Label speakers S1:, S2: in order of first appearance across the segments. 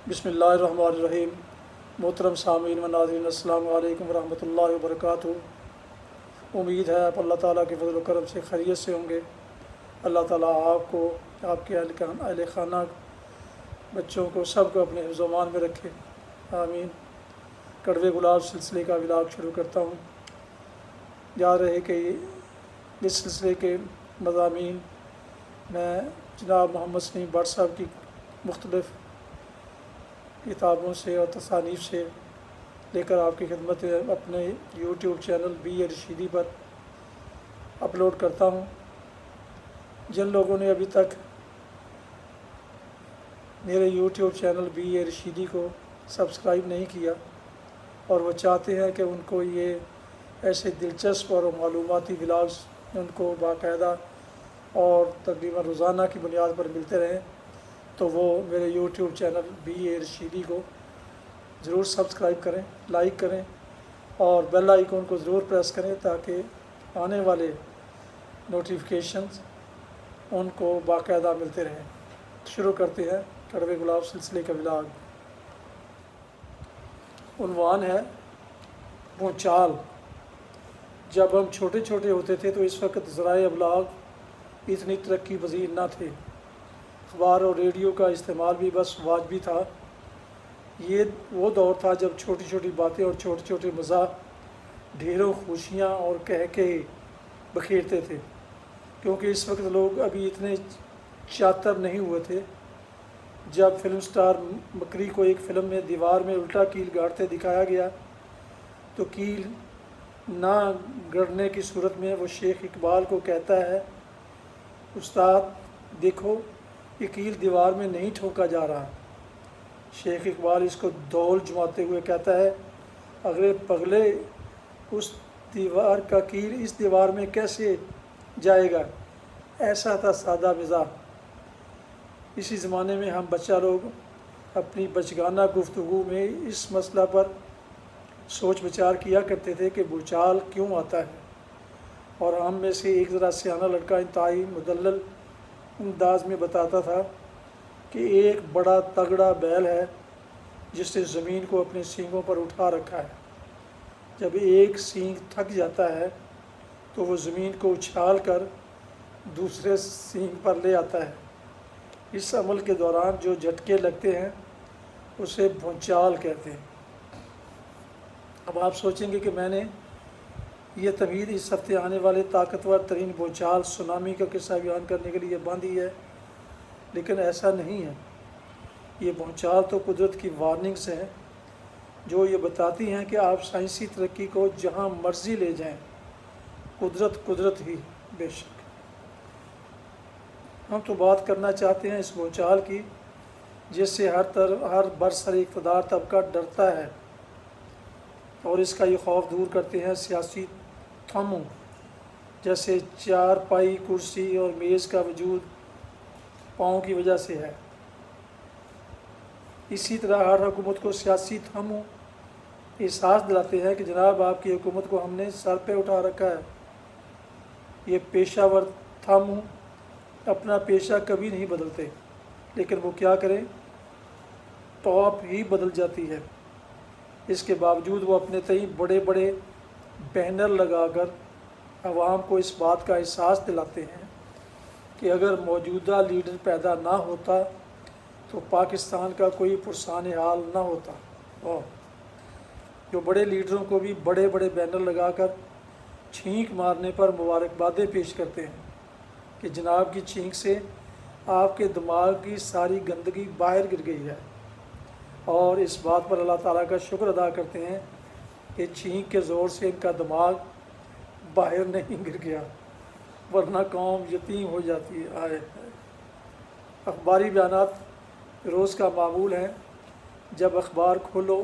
S1: بسم اللہ الرحمن الرحیم۔ محترم سامعین و ناظرین، السلام علیکم ورحمۃ اللہ وبرکاتہ۔ امید ہے آپ اللہ تعالیٰ کے فضل و کرم سے خیریت سے ہوں گے۔ اللہ تعالیٰ آپ کو، آپ کے اہل خانہ، بچوں کو، سب کو اپنے حفظ و امان میں رکھے، آمین۔ کڑوے گلاب سلسلے کا ولاگ شروع کرتا ہوں۔ یاد رہے کہ اس سلسلے کے مضامین میں جناب محمد سلیم بٹ صاحب کی مختلف کتابوں سے اور تصانیف سے لے کر آپ کی خدمت اپنے YouTube channel B A Rashidi پر اپلوڈ کرتا ہوں۔ جن لوگوں نے ابھی تک میرے YouTube channel B A Rashidi کو سبسکرائب نہیں کیا اور وہ چاہتے ہیں کہ ان کو یہ ایسے دلچسپ اور معلوماتی ولاگز ان کو باقاعدہ اور تقریباً روزانہ کی بنیاد پر ملتے رہیں، تو وہ میرے YouTube channel B A Rashidi کو ضرور سبسکرائب کریں، لائک کریں اور بیل آئیکن کو ضرور پریس کریں تاکہ آنے والے نوٹیفیکیشنز ان کو باقاعدہ ملتے رہیں۔ شروع کرتے ہیں کڑوے گلاب سلسلے کا ولاگ۔ عنوان ہے بھونچال۔ جب ہم چھوٹے چھوٹے ہوتے تھے تو اس وقت ذرائع ابلاغ اتنی ترقی پذیر نہ تھے، اخبار اور ریڈیو کا استعمال بھی بس واجبی تھا۔ یہ وہ دور تھا جب چھوٹی چھوٹی باتیں اور چھوٹے چھوٹے مزاح ڈھیروں خوشیاں اور کہہ بکھیرتے تھے، کیونکہ اس وقت لوگ ابھی اتنے چاتر نہیں ہوئے تھے۔ جب فلم سٹار مکری کو ایک فلم میں دیوار میں الٹا کیل گاڑتے دکھایا گیا تو کیل نہ گڑنے کی صورت میں وہ شیخ اقبال کو کہتا ہے، استاد دیکھو یہ کیل دیوار میں نہیں ٹھوکا جا رہا۔ شیخ اقبال اس کو دھول جماتے ہوئے کہتا ہے، اگلے پگلے اس دیوار کا کیل اس دیوار میں کیسے جائے گا؟ ایسا تھا سادہ مزاح۔ اسی زمانے میں ہم بچہ لوگ اپنی بچگانہ گفتگو میں اس مسئلہ پر سوچ بچار کیا کرتے تھے کہ بھونچال کیوں آتا ہے، اور ہم میں سے ایک ذرا سیانہ لڑکا انتہائی مدلل انداز میں بتاتا تھا کہ ایک بڑا تگڑا بیل ہے جس نے زمین کو اپنے سینگوں پر اٹھا رکھا ہے۔ جب ایک سینگ تھک جاتا ہے تو وہ زمین کو اچھال کر دوسرے سینگ پر لے آتا ہے۔ اس عمل کے دوران جو جھٹکے لگتے ہیں اسے بھونچال کہتے ہیں۔ اب آپ سوچیں گے کہ میں نے یہ تمہید اس ہفتے آنے والے طاقتور ترین بھونچال سونامی کا قصہ بیان کرنے کے لیے باندھی ہے، لیکن ایسا نہیں ہے۔ یہ بھونچال تو قدرت کی وارننگز ہیں جو یہ بتاتی ہیں کہ آپ سائنسی ترقی کو جہاں مرضی لے جائیں، قدرت ہی بے شک۔ ہم تو بات کرنا چاہتے ہیں اس بھونچال کی جس سے ہر برسر اقتدار طبقہ ڈرتا ہے، اور اس کا یہ خوف دور کرتے ہیں سیاسی تھموں جیسے چار پائی کرسی اور میز کا وجود پاؤں کی وجہ سے ہے۔ اسی طرح ہر حکومت کو سیاسی تھموں احساس دلاتے ہیں کہ جناب آپ کی حکومت کو ہم نے سر پہ اٹھا رکھا ہے۔ یہ پیشہ ور تھموں اپنا پیشہ کبھی نہیں بدلتے، لیکن وہ کیا کریں، ٹاپ ہی بدل جاتی ہے۔ اس کے باوجود وہ اپنے تئیں بڑے بڑے بینر لگا کر عوام کو اس بات کا احساس دلاتے ہیں کہ اگر موجودہ لیڈر پیدا نہ ہوتا تو پاکستان کا کوئی پرسان حال نہ ہوتا۔ جو بڑے لیڈروں کو بھی بڑے بڑے بینر لگا کر چھینک مارنے پر مبارکبادیں پیش کرتے ہیں کہ جناب کی چھینک سے آپ کے دماغ کی ساری گندگی باہر گر گئی ہے، اور اس بات پر اللہ تعالیٰ کا شکر ادا کرتے ہیں کہ چھینک کے زور سے ان کا دماغ باہر نہیں گر گیا، ورنہ قوم یتیم ہو جاتی ہے۔ اخباری بیانات روز کا معمول ہیں۔ جب اخبار کھولو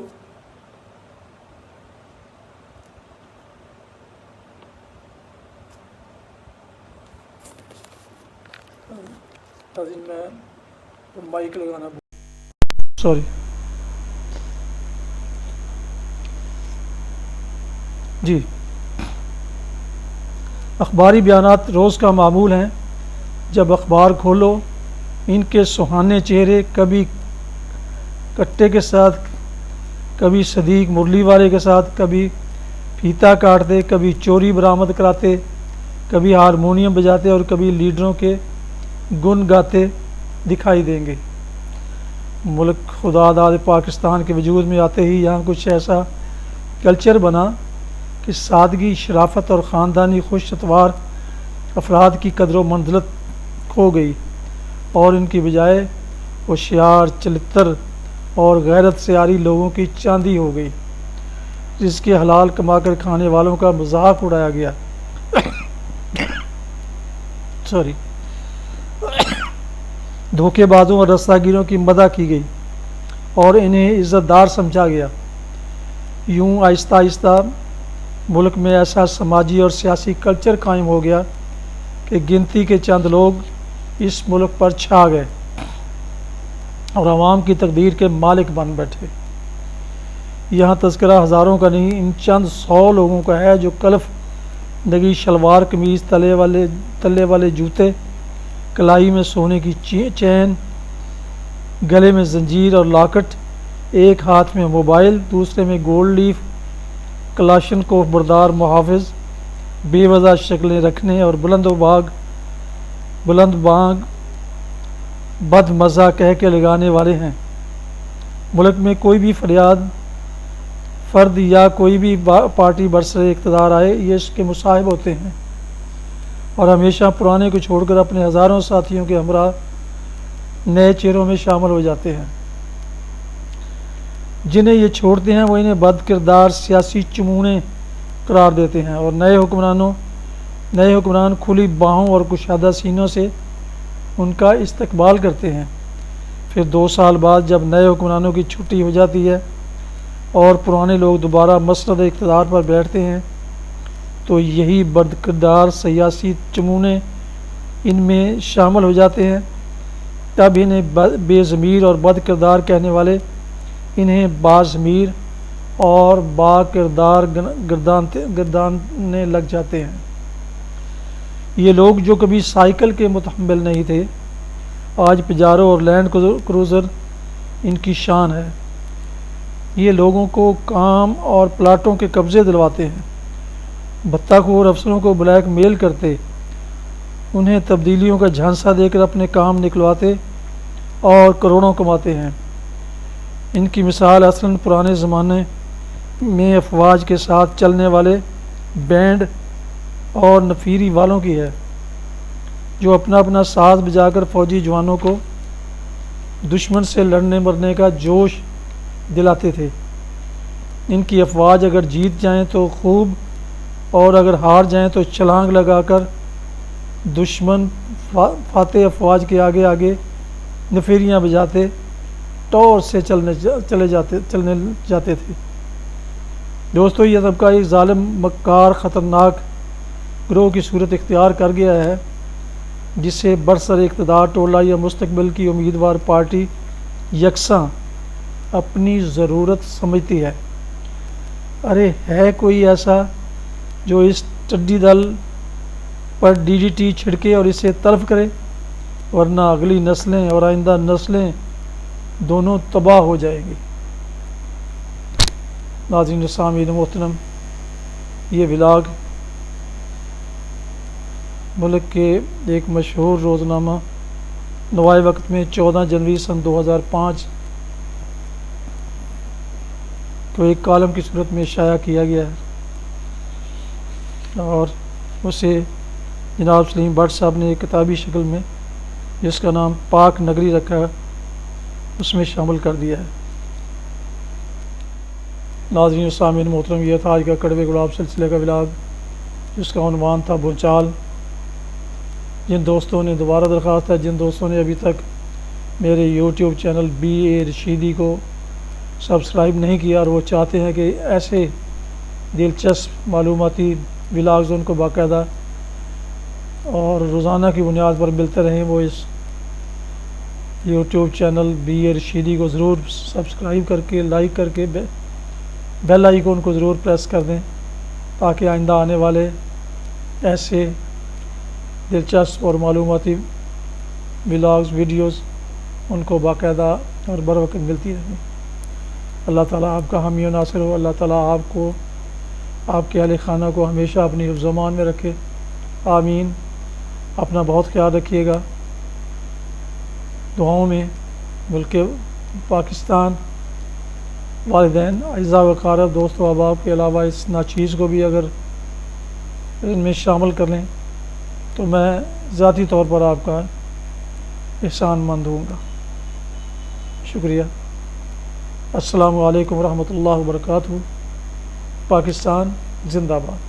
S1: میں مائک لگانا سوری جی اخباری بیانات روز کا معمول ہیں۔ جب اخبار کھولو ان کے سہانے چہرے کبھی کٹے کے ساتھ، کبھی صدیق مرلی والے کے ساتھ، کبھی پھیتا کاٹتے، کبھی چوری برآمد کراتے، کبھی ہارمونیم بجاتے اور کبھی لیڈروں کے گن گاتے دکھائی دیں گے۔ ملک خدا داد پاکستان کے وجود میں آتے ہی یہاں کچھ ایسا کلچر بنا کہ سادگی، شرافت اور خاندانی خوش اتوار افراد کی قدر و منزلت کھو گئی، اور ان کی بجائے ہوشیار، چلتر اور غیرت سے عاری لوگوں کی چاندی ہو گئی، جس کے حلال کما کر کھانے والوں کا مذاق اڑایا گیا۔ دھوکے بازوں اور رستہ گیروں کی مدح کی گئی اور انہیں عزت دار سمجھا گیا۔ یوں آہستہ آہستہ ملک میں ایسا سماجی اور سیاسی کلچر قائم ہو گیا کہ گنتی کے چند لوگ اس ملک پر چھا گئے اور عوام کی تقدیر کے مالک بن بیٹھے۔ یہاں تذکرہ ہزاروں کا نہیں، ان چند 100 لوگوں کا ہے جو کلف نگی شلوار قمیض، تلے والے جوتے، کلائی میں سونے کی چین، گلے میں زنجیر اور لاکٹ، ایک ہاتھ میں موبائل، دوسرے میں گولڈ لیف، کلاشن کوف بردار محافظ، بے وضع شکلیں رکھنے اور بلند بانگ بد مزہ کہہ کے لگانے والے ہیں۔ ملک میں کوئی بھی فرد یا کوئی بھی پارٹی برسر اقتدار آئے، یہ اس کے مصاحب ہوتے ہیں اور ہمیشہ پرانے کو چھوڑ کر اپنے ہزاروں ساتھیوں کے ہمراہ نئے چہروں میں شامل ہو جاتے ہیں۔ جنہیں یہ چھوڑتے ہیں وہ انہیں بد کردار سیاسی چمونے قرار دیتے ہیں اور نئے حکمران کھلی باہوں اور کشادہ سینوں سے ان کا استقبال کرتے ہیں۔ پھر 2 سال بعد جب نئے حکمرانوں کی چھٹی ہو جاتی ہے اور پرانے لوگ دوبارہ مسند اقتدار پر بیٹھتے ہیں تو یہی بد کردار سیاسی چمونے ان میں شامل ہو جاتے ہیں۔ تب انہیں بے ضمیر اور بد کردار کہنے والے انہیں باضمیر اور با کردار گرداننے لگ جاتے ہیں۔ یہ لوگ جو کبھی سائیکل کے متحمل نہیں تھے، آج پجارو اور لینڈ کروزر ان کی شان ہے۔ یہ لوگوں کو کام اور پلاٹوں کے قبضے دلواتے ہیں، بھتہ خور افسروں کو بلیک میل کرتے، انہیں تبدیلیوں کا جھانسا دے کر اپنے کام نکلواتے اور کروڑوں کماتے ہیں۔ ان کی مثال اصلاً پرانے زمانے میں افواج کے ساتھ چلنے والے بینڈ اور نفیری والوں کی ہے، جو اپنا ساز بجا کر فوجی جوانوں کو دشمن سے لڑنے مرنے کا جوش دلاتے تھے۔ ان کی افواج اگر جیت جائیں تو خوب، اور اگر ہار جائیں تو چھلانگ لگا کر دشمن فاتح افواج کے آگے آگے نفیریاں بجاتے ٹور سے چلنے جاتے تھے۔ دوستو، یہ طبقہ ایک ظالم، مکار، خطرناک گروہ کی صورت اختیار کر گیا ہے، جسے برسر اقتدار ٹولہ یا مستقبل کی امیدوار پارٹی یکساں اپنی ضرورت سمجھتی ہے۔ ارے ہے کوئی ایسا جو اس ٹڈی دل پر DDT چھڑکے اور اسے تلف کرے، ورنہ اگلی نسلیں اور آئندہ نسلیں دونوں تباہ ہو جائیں گی۔ ناظرین سامعین محترم، یہ ولاگ ملک کے ایک مشہور روزنامہ نوائے وقت میں 14 جنوری سن 2005 کو ایک کالم کی صورت میں شائع کیا گیا ہے، اور اسے جناب سلیم بٹ صاحب نے ایک کتابی شکل میں، جس کا نام پاک نگری رکھا ہے، اس میں شامل کر دیا ہے۔ ناظرین سامعین محترم، یہ تھا آج کا کڑوے گلاب سلسلے کا ولاگ، جس کا عنوان تھا بھونچال۔ جن دوستوں نے، دوبارہ درخواست ہے، جن دوستوں نے ابھی تک میرے یوٹیوب چینل BA رشیدی کو سبسکرائب نہیں کیا اور وہ چاہتے ہیں کہ ایسے دلچسپ معلوماتی ولاگز ان کو باقاعدہ اور روزانہ کی بنیاد پر ملتے رہیں، وہ اس یوٹیوب چینل BA رشیدی کو ضرور سبسکرائب کر کے، لائک کر کے، بیل آئیکن کو ضرور پریس کر دیں، تاکہ آئندہ آنے والے ایسے دلچسپ اور معلوماتی ولاگز، ویڈیوز ان کو باقاعدہ اور بر وقت ملتی رہیں۔ اللہ تعالیٰ آپ کا حامی و ناصر ہو، اللہ تعالیٰ آپ کو، آپ کے اہل خانہ کو ہمیشہ اپنی حفظ و امان میں رکھے، آمین۔ اپنا بہت خیال رکھیے گا، دعاؤں میں ملک پاکستان، والدین، اعزاء و اقارب، دوست و احباب کے علاوہ اس ناچیز کو بھی اگر ان میں شامل کر لیں تو میں ذاتی طور پر آپ کا احسان مند ہوں گا۔ شکریہ۔ السلام علیکم ورحمۃ اللہ وبرکاتہ۔ پاکستان زندہ باد۔